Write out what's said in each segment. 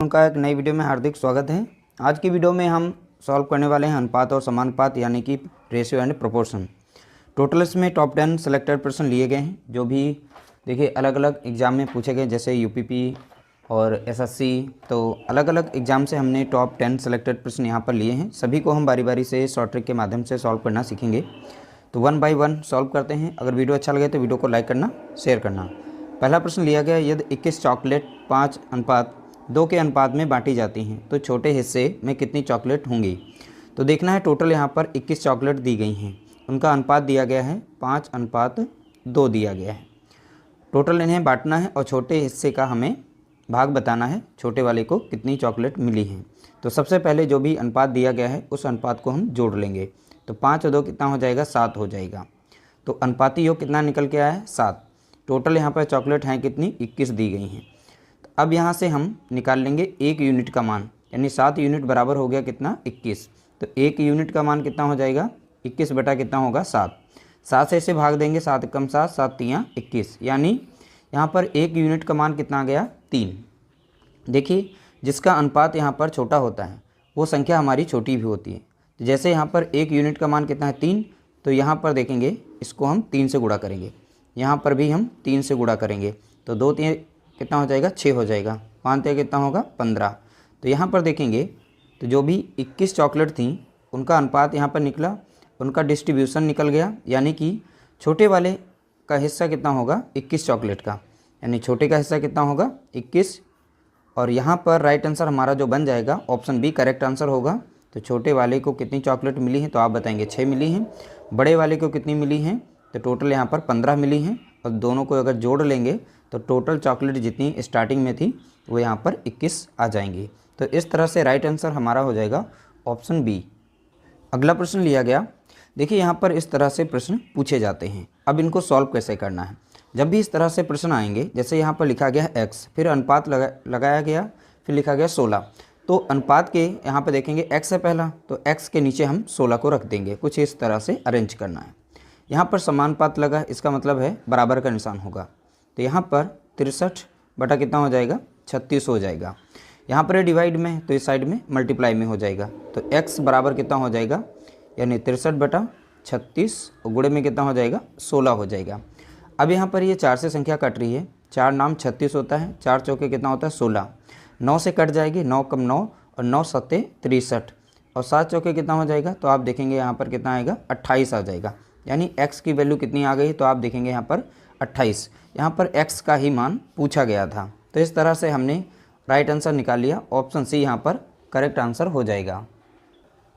उनका एक नई वीडियो में हार्दिक स्वागत है। आज की वीडियो में हम सॉल्व करने वाले हैं अनुपात और समानुपात यानी कि रेशियो एंड प्रोपोर्शन। टोटल इसमें टॉप 10 सेलेक्टेड प्रश्न लिए गए हैं जो भी देखिए अलग अलग एग्ज़ाम में पूछे गए, जैसे यूपीपी और एसएससी। तो अलग अलग एग्ज़ाम से हमने टॉप 10 सेलेक्टेड प्रश्न यहाँ पर लिए हैं। सभी को हम बारी बारी से शॉर्ट ट्रिक के माध्यम से सॉल्व करना सीखेंगे। तो 1 बाय 1 सॉल्व करते हैं। अगर वीडियो अच्छा लगे तो वीडियो को लाइक करना, शेयर करना। पहला प्रश्न लिया गया, यदि 21 चॉकलेट 5:2 के अनुपात में बांटी जाती हैं तो छोटे हिस्से में कितनी चॉकलेट होंगी। तो देखना है, टोटल यहाँ पर 21 चॉकलेट दी गई हैं, उनका अनुपात दिया गया है 5:2 दिया गया है। टोटल इन्हें बांटना है और छोटे हिस्से का हमें भाग बताना है, छोटे वाले को कितनी चॉकलेट मिली हैं। तो सबसे पहले जो भी अनुपात दिया गया है उस अनुपात को हम जोड़ लेंगे। तो 5 और 2 कितना हो जाएगा, 7 हो जाएगा। तो अनुपाती योग कितना निकल के आया है, 7। टोटल यहाँ पर चॉकलेट हैं कितनी, 21 दी गई हैं। तो अब यहाँ से हम निकाल लेंगे 1 यूनिट का मान, यानी 7 यूनिट बराबर हो गया कितना, 21। तो 1 यूनिट का मान कितना हो जाएगा, 21 बटा कितना होगा, 7। 7 से इसे भाग देंगे, 7 कम 7, 7 तियाँ 21, यानी यहाँ पर 1 यूनिट का मान कितना आ गया, 3। देखिए, जिसका अनुपात यहाँ पर छोटा होता है वो संख्या हमारी छोटी भी होती है। तो जैसे यहाँ पर 1 यूनिट का मान कितना है, 3, तो यहाँ पर देखेंगे इसको हम 3 से गुणा करेंगे, यहाँ पर भी हम 3 से गुणा करेंगे। तो 2 3 कितना हो जाएगा, 6 हो जाएगा। 5 3 कितना होगा, 15। तो यहाँ पर देखेंगे तो जो भी 21 चॉकलेट थी उनका अनुपात यहाँ पर निकला, उनका डिस्ट्रीब्यूशन निकल गया, यानी कि छोटे वाले का हिस्सा कितना होगा, 21 चॉकलेट का, यानी छोटे का हिस्सा कितना होगा, 21। और यहाँ पर राइट आंसर हमारा जो बन जाएगा ऑप्शन बी करेक्ट आंसर होगा। तो छोटे वाले को कितनी चॉकलेट मिली है, तो आप बताएंगे 6 मिली हैं। बड़े वाले को कितनी मिली हैं, तो टोटल यहाँ पर 15 मिली हैं। और दोनों को अगर जोड़ लेंगे तो टोटल चॉकलेट जितनी स्टार्टिंग में थी वो यहाँ पर 21 आ जाएंगी। तो इस तरह से राइट आंसर हमारा हो जाएगा ऑप्शन बी। अगला प्रश्न लिया गया, देखिए यहाँ पर इस तरह से प्रश्न पूछे जाते हैं। अब इनको सॉल्व कैसे करना है। जब भी इस तरह से प्रश्न आएंगे, जैसे यहाँ पर लिखा गया है x, फिर अनुपात लगाया गया, फिर लिखा गया 16, तो अनुपात के यहाँ पर देखेंगे x है पहला, तो x के नीचे हम 16 को रख देंगे। कुछ इस तरह से अरेंज करना है। यहाँ पर समानुपात लगा, इसका मतलब है बराबर का निशान होगा। तो यहाँ पर 63 बटा कितना हो जाएगा, 36 हो जाएगा। यहाँ पर डिवाइड में है तो इस साइड में मल्टीप्लाई में हो जाएगा। तो x बराबर कितना हो जाएगा, यानी 63 बटा 36 और गुणे में कितना हो जाएगा, 16 हो जाएगा। अब यहाँ पर ये 4 से संख्या कट रही है, 4 नाम 36 होता है, 4 चौके कितना होता है, 16। 9 से कट जाएगी, 9 कम 9 और 9 सत्ते 63 और 7 चौके कितना हो जाएगा, तो आप देखेंगे यहाँ पर कितना आएगा, 28 आ जाएगा। यानी x की वैल्यू कितनी आ गई, तो आप देखेंगे यहाँ पर 28। यहाँ पर x का ही मान पूछा गया था। तो इस तरह से हमने राइट आंसर निकाल लिया, ऑप्शन सी यहाँ पर करेक्ट आंसर हो जाएगा।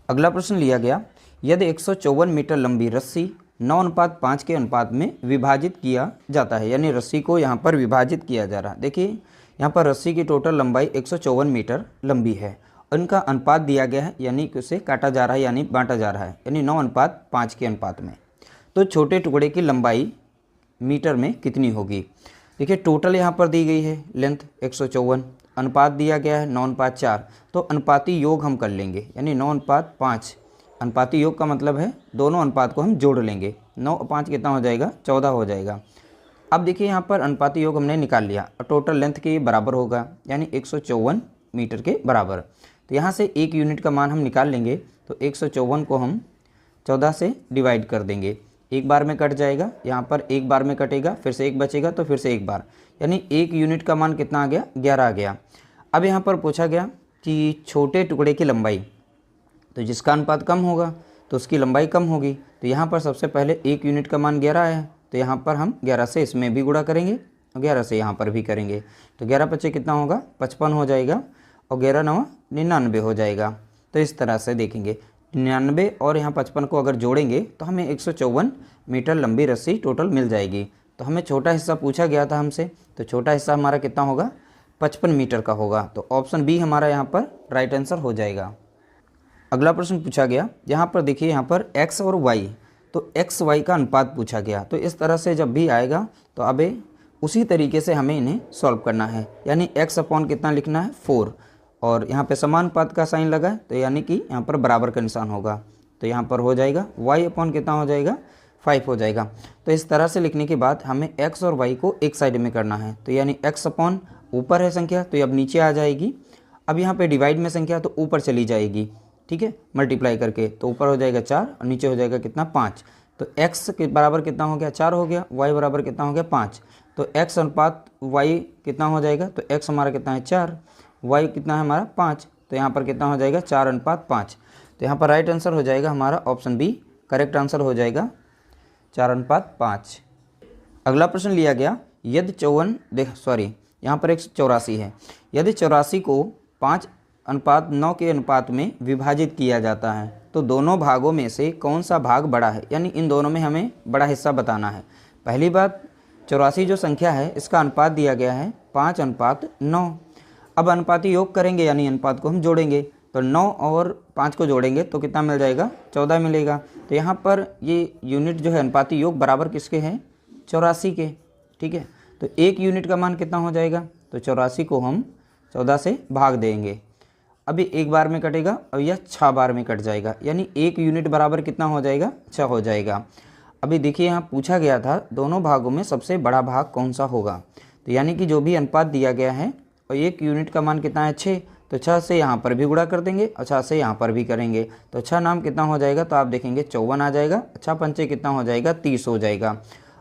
अगला प्रश्न लिया गया, यदि 154 मीटर लंबी रस्सी 9:5 के अनुपात में विभाजित किया जाता है, यानी रस्सी को यहाँ पर विभाजित किया जा रहा है। देखिए यहाँ पर रस्सी की टोटल लंबाई 154 मीटर लंबी है, उनका अनुपात दिया गया है, यानी कि उसे काटा जा रहा है, यानी बांटा जा रहा है, यानी 9:5 के अनुपात में। तो छोटे टुकड़े की लंबाई मीटर में कितनी होगी। देखिए टोटल यहाँ पर दी गई है लेंथ 154, अनुपात दिया गया है 9:4, तो अनुपाती योग हम कर लेंगे, यानी 9:5। अनुपाती योग का मतलब है दोनों अनुपात को हम जोड़ लेंगे। 9 और 5 कितना हो जाएगा, 14 हो जाएगा। अब देखिए यहाँ पर अनुपाती योग हमने निकाल लिया और टोटल लेंथ के बराबर होगा, यानी 154 मीटर के बराबर। तो यहाँ से 1 यूनिट का मान हम निकाल लेंगे। तो 154 को हम 14 से डिवाइड कर देंगे, एक बार में कट जाएगा, यहाँ पर एक बार में कटेगा, फिर से एक बचेगा, तो फिर से एक बार, यानी 1 यूनिट का मान कितना आ गया, 11 आ गया। अब यहाँ पर पूछा गया कि छोटे टुकड़े की लंबाई, तो जिसका अनुपात कम होगा तो उसकी लंबाई कम होगी। तो यहाँ पर सबसे पहले 1 यूनिट का मान 11 है, तो यहाँ पर हम 11 से इसमें भी गुणा करेंगे और 11 से यहाँ पर भी करेंगे। तो 11 पचे कितना होगा, 55 हो जाएगा और 11 9 99 हो जाएगा। तो इस तरह से देखेंगे 99 और यहाँ 55 को अगर जोड़ेंगे तो हमें 154 मीटर लंबी रस्सी टोटल मिल जाएगी। तो हमें छोटा हिस्सा पूछा गया था हमसे, तो छोटा हिस्सा हमारा कितना होगा, 55 मीटर का होगा। तो ऑप्शन बी हमारा यहाँ पर राइट आंसर हो जाएगा। अगला प्रश्न पूछा गया, यहाँ पर देखिए यहाँ पर x और y, तो x y का अनुपात पूछा गया। तो इस तरह से जब भी आएगा तो अब उसी तरीके से हमें इन्हें सॉल्व करना है, यानी x अपॉन कितना लिखना है, 4, और यहाँ पे समानुपात का साइन लगा है, तो यानी कि यहाँ पर बराबर का निशान होगा। तो यहाँ पर हो जाएगा y अपॉन कितना हो जाएगा, 5 हो जाएगा। तो इस तरह से लिखने के बाद हमें x और y को एक साइड में करना है, तो यानी x अपॉन ऊपर है संख्या तो ये अब नीचे आ जाएगी अब यहाँ पे डिवाइड में संख्या तो ऊपर चली जाएगी, ठीक है, मल्टीप्लाई करके, तो ऊपर हो जाएगा 4 और नीचे हो जाएगा कितना 5। तो x के बराबर कितना हो गया 4 हो गया, y बराबर कितना हो गया 5। तो x अनुपात y कितना हो जाएगा, तो x हमारा कितना है 4, y कितना है हमारा 5, तो यहाँ पर कितना हो जाएगा 4:5। तो यहाँ पर राइट आंसर हो जाएगा हमारा ऑप्शन बी, करेक्ट आंसर हो जाएगा 4:5। अगला प्रश्न लिया गया, यदि 54 यहाँ पर 184 है, यदि 84 को 5:9 के अनुपात में विभाजित किया जाता है तो दोनों भागों में से कौन सा भाग बड़ा है, यानी इन दोनों में हमें बड़ा हिस्सा बताना है। पहली बात, 84 जो संख्या है इसका अनुपात दिया गया है 5:9। अब अनुपाती योग करेंगे, यानी अनुपात को हम जोड़ेंगे, तो 9 और 5 को जोड़ेंगे तो कितना मिल जाएगा 14 मिलेगा। तो यहाँ पर ये यूनिट जो है अनुपाती योग बराबर किसके हैं 84 के, ठीक है। तो एक यूनिट का मान कितना हो जाएगा, तो 84 को हम 14 से भाग देंगे। अभी एक बार में कटेगा और यह 6 बार में कट जाएगा, यानी एक यूनिट बराबर कितना हो जाएगा 6 हो जाएगा। अभी देखिए यहाँ पूछा गया था दोनों भागों में सबसे बड़ा भाग कौन सा होगा, तो यानी कि जो भी अनुपात दिया गया है और एक यूनिट का मान कितना है 6, तो 6 से यहाँ पर भी गुणा कर देंगे और 6 से यहाँ पर भी करेंगे, तो 6 नाम कितना हो जाएगा, तो आप देखेंगे 54 आ जाएगा। 6 पंचे कितना हो जाएगा 30 हो जाएगा।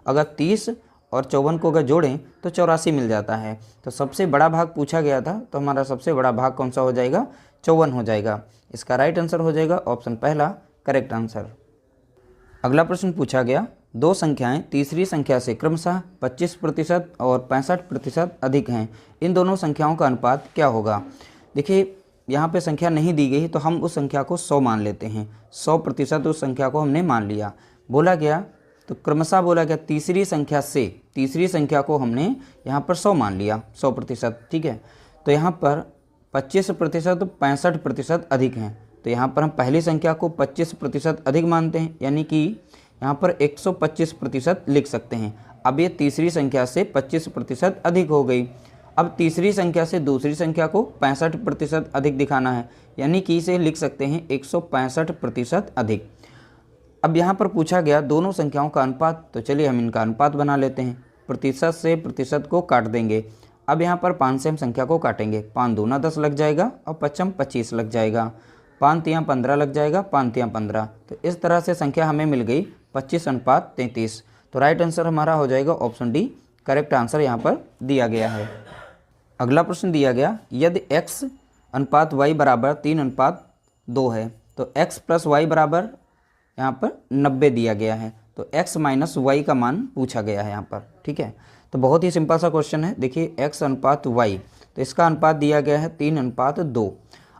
अगर 30 और 54 को अगर जोड़ें तो 84 मिल जाता है। तो सबसे बड़ा भाग पूछा गया था, तो हमारा सबसे बड़ा भाग कौन सा हो जाएगा 54 हो जाएगा। इसका राइट आंसर हो जाएगा ऑप्शन पहला, करेक्ट आंसर। अगला प्रश्न पूछा गया, दो संख्याएं तीसरी संख्या से क्रमशः 25% और 65% अधिक हैं, इन दोनों संख्याओं का अनुपात क्या होगा। देखिए यहाँ पे संख्या नहीं दी गई तो हम उस संख्या को 100 मान लेते हैं, 100% उस संख्या को हमने मान लिया। बोला गया तो क्रमशः बोला गया तीसरी संख्या से, तीसरी संख्या को हमने यहाँ पर 100 मान लिया, 100%, ठीक है। तो यहाँ पर 25% तो 65% अधिक हैं, तो यहाँ पर हम पहली संख्या को 25% अधिक मानते हैं, यानी कि यहाँ पर 125% लिख सकते हैं। अब ये तीसरी संख्या से 25% अधिक हो गई। अब तीसरी संख्या से दूसरी संख्या को 65% अधिक दिखाना है, यानी कि इसे लिख सकते हैं 165% अधिक। अब यहाँ पर पूछा गया दोनों संख्याओं का अनुपात, तो चलिए हम इनका अनुपात बना लेते हैं। प्रतिशत से प्रतिशत को काट देंगे। अब यहाँ पर 5 से हम संख्या को काटेंगे, 5 दूना 10 लग जाएगा और 5 25 लग जाएगा, 5 तियाँ 15 लग जाएगा, 5 तियाँ 15। तो इस तरह से संख्या हमें मिल गई 25:33। तो राइट आंसर हमारा हो जाएगा ऑप्शन डी, करेक्ट आंसर यहाँ पर दिया गया है। अगला प्रश्न दिया गया, यदि x अनुपात y बराबर 3:2 है तो x प्लस वाई बराबर यहाँ पर 90 दिया गया है, तो x माइनस वाई का मान पूछा गया है यहाँ पर, ठीक है। तो बहुत ही सिंपल सा क्वेश्चन है। देखिए x अनुपात y, तो इसका अनुपात दिया गया है 3:2।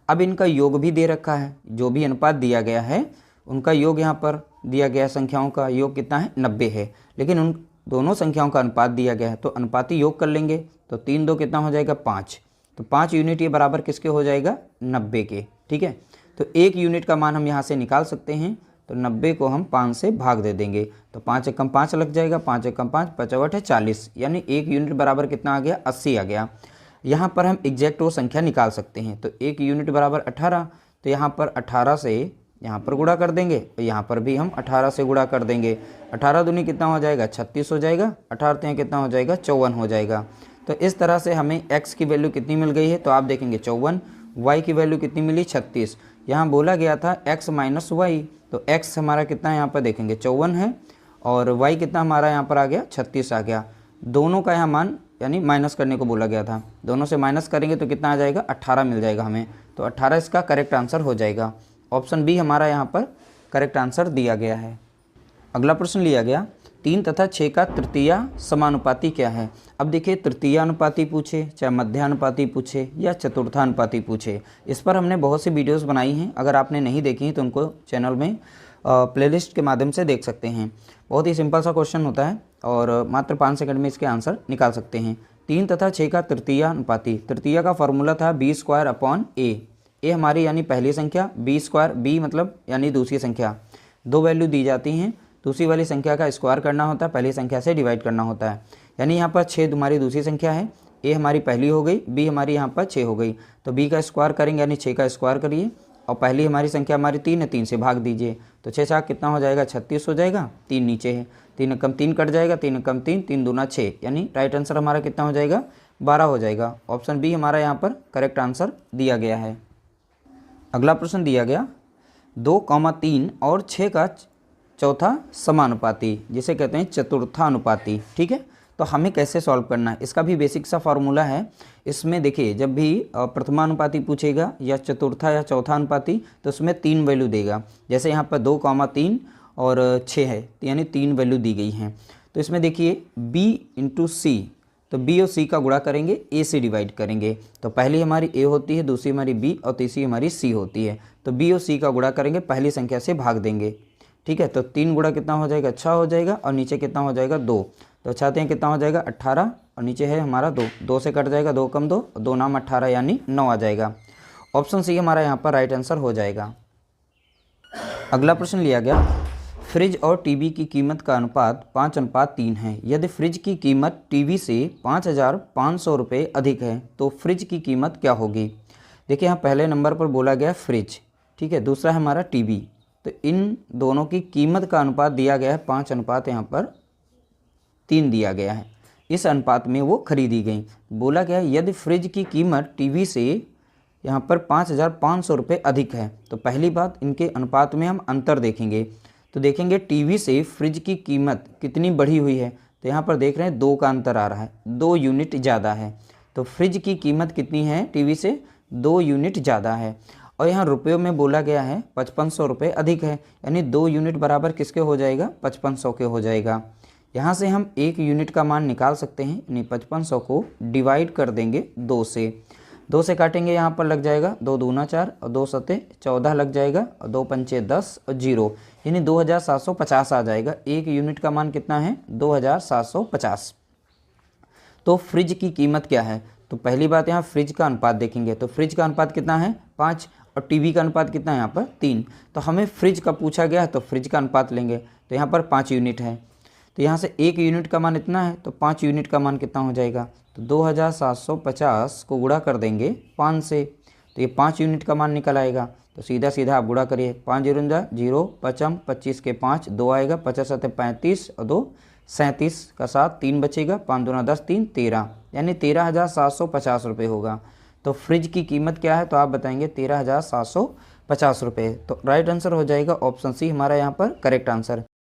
अब इनका योग भी दे रखा है, जो भी अनुपात दिया गया है उनका योग यहाँ पर दिया गया है, संख्याओं का योग कितना है 90 है, लेकिन उन दोनों संख्याओं का अनुपात दिया गया है तो अनुपाती योग कर लेंगे, तो 3 2 कितना हो जाएगा 5, तो 5 यूनिट ये बराबर किसके हो जाएगा 90 के, ठीक है। तो एक यूनिट का मान हम यहाँ से निकाल सकते हैं, तो 90 को हम 5 से भाग दे देंगे, तो 5 एकम 5 लग जाएगा, 5 एकम 5 5 8 40, यानी एक यूनिट बराबर कितना आ गया 80 आ गया। यहाँ पर हम एग्जैक्ट वो संख्या निकाल सकते हैं, तो एक यूनिट बराबर 18, तो यहाँ पर 18 से यहाँ पर गुणा कर देंगे, तो यहाँ पर भी हम 18 से गुणा कर देंगे। 18 दूनी कितना हो जाएगा 36 हो जाएगा, 18 तियाँ कितना हो जाएगा 54 हो जाएगा। तो इस तरह से हमें x की वैल्यू कितनी मिल गई है, तो आप देखेंगे 54, y की वैल्यू कितनी मिली 36। यहाँ बोला गया था x माइनस वाई, तो x हमारा कितना है यहाँ पर देखेंगे 54 है और y कितना हमारा यहाँ पर आ गया 36 आ गया। दोनों का यहाँ मान यानी माइनस करने को बोला गया था, दोनों से माइनस करेंगे तो कितना आ जाएगा 18 मिल जाएगा हमें, तो 18 इसका करेक्ट आंसर हो जाएगा। ऑप्शन बी हमारा यहाँ पर करेक्ट आंसर दिया गया है। अगला प्रश्न लिया गया, 3 तथा 6 का तृतीया समानुपाती क्या है। अब देखिए तृतीयानुपाती पूछे, चाहे मध्यानुपाती पूछे या चतुर्थानुपाती पूछे, इस पर हमने बहुत सी वीडियोस बनाई हैं, अगर आपने नहीं देखी तो उनको चैनल में प्लेलिस्ट के माध्यम से देख सकते हैं। बहुत ही सिंपल सा क्वेश्चन होता है और मात्र 5 सेकंड में इसके आंसर निकाल सकते हैं। 3 तथा 6 का तृतीयानुपाती, तृतीया का फॉर्मूला था b² ए हमारी यानी पहली संख्या, b² b मतलब यानी दूसरी संख्या, दो वैल्यू दी जाती हैं, दूसरी वाली संख्या का स्क्वायर करना होता है, पहली संख्या से डिवाइड करना होता है। यानी यहाँ पर 6 हमारी दूसरी संख्या है, ए हमारी पहली हो गई, बी हमारी यहाँ पर 6 हो गई, तो बी का स्क्वायर करेंगे यानी 6 का स्क्वायर करिए और पहली हमारी संख्या हमारी 3 है, 3 से भाग दीजिए, तो 6 6 कितना हो जाएगा 36 हो जाएगा, 3 नीचे है, 3 एकम 3 कट जाएगा, 3 एकम 3, 3 दूना 6, यानी राइट आंसर हमारा कितना हो जाएगा 12 हो जाएगा। ऑप्शन बी हमारा यहाँ पर करेक्ट आंसर दिया गया है। अगला प्रश्न दिया गया 2,3 और 6 का चौथा समानुपाती, जिसे कहते हैं चतुर्थानुपाती। ठीक है, तो हमें कैसे सॉल्व करना है, इसका भी बेसिक सा फॉर्मूला है। इसमें देखिए जब भी प्रथमानुपाती पूछेगा या चतुर्था या चौथा अनुपाती तो उसमें 3 वैल्यू देगा। जैसे यहाँ पर 2,3 और 6 है, यानी 3 वैल्यू दी गई हैं। तो इसमें देखिए b इंटू सी, तो b और c का गुणा करेंगे, a से डिवाइड करेंगे। तो पहली हमारी a होती है, दूसरी हमारी b और तीसरी हमारी c होती है। तो b और c का गुणा करेंगे, पहली संख्या से भाग देंगे। ठीक है, तो 3 गुणा कितना हो जाएगा, 6 हो जाएगा, और नीचे कितना हो जाएगा 2। तो चाहते हैं कितना हो जाएगा 18, और नीचे है हमारा 2, 2 से कट जाएगा, 2 कम 2, 2 नाम 18 यानी 9 आ जाएगा। ऑप्शन सी हमारा यहाँ पर राइट आंसर हो जाएगा। अगला प्रश्न लिया गया फ्रिज और टीवी की कीमत का अनुपात 5:3 है। यदि फ्रिज की कीमत टीवी से 5,500 रुपये अधिक है तो फ्रिज की कीमत क्या होगी। देखिए यहाँ पहले नंबर पर बोला गया फ्रिज, ठीक है, दूसरा है हमारा टीवी। तो इन दोनों की कीमत का अनुपात दिया गया है 5:3 यहाँ पर 3 दिया गया है। इस अनुपात में वो खरीदी गई। बोला गया यदि फ्रिज की कीमत टीवी से यहाँ पर 5,500 रुपये अधिक है, तो पहली बात इनके अनुपात में हम अंतर देखेंगे। तो देखेंगे टीवी से फ्रिज की कीमत कितनी बढ़ी हुई है, तो यहाँ पर देख रहे हैं 2 का अंतर आ रहा है, 2 यूनिट ज़्यादा है। तो फ्रिज की कीमत कितनी है, टीवी से 2 यूनिट ज़्यादा है। और यहाँ रुपयों में बोला गया है 5,500 रुपये अधिक है, यानी 2 यूनिट बराबर किसके हो जाएगा, 5,500 के हो जाएगा। यहाँ से हम 1 यूनिट का मान निकाल सकते हैं, यानी 5,500 को डिवाइड कर देंगे 2 से। 2 से काटेंगे, यहाँ पर लग जाएगा 2 दूना 4 और 2 सते 14 लग जाएगा, और 2 पंचे 10 और 0, यानी 2,750 आ जाएगा। 1 यूनिट का मान कितना है, 2,750। तो फ्रिज की कीमत क्या है, तो पहली बात यहाँ फ्रिज का अनुपात देखेंगे। तो फ्रिज का अनुपात कितना है 5, और टीवी का अनुपात कितना है यहाँ पर 3। तो हमें फ्रिज का पूछा गया है तो फ्रिज का अनुपात लेंगे, तो यहाँ पर 5 यूनिट है। तो यहाँ से 1 यूनिट का मान इतना है, तो 5 यूनिट का मान कितना हो जाएगा, तो 2,750 को गुणा कर देंगे 5 से, तो ये 5 यूनिट का मान निकल आएगा। तो सीधा सीधा आप गुणा करिए, 5 0 0, 5 25 के 5 2 आएगा, 50 7 35 और 2 37 का 7 3 बचेगा, 5 दूना 10 3 13, यानी 13,750 रुपये होगा। तो फ्रिज की कीमत क्या है, तो आप बताएंगे 13,750 रुपये। तो राइट आंसर हो जाएगा ऑप्शन सी हमारा यहाँ पर करेक्ट आंसर।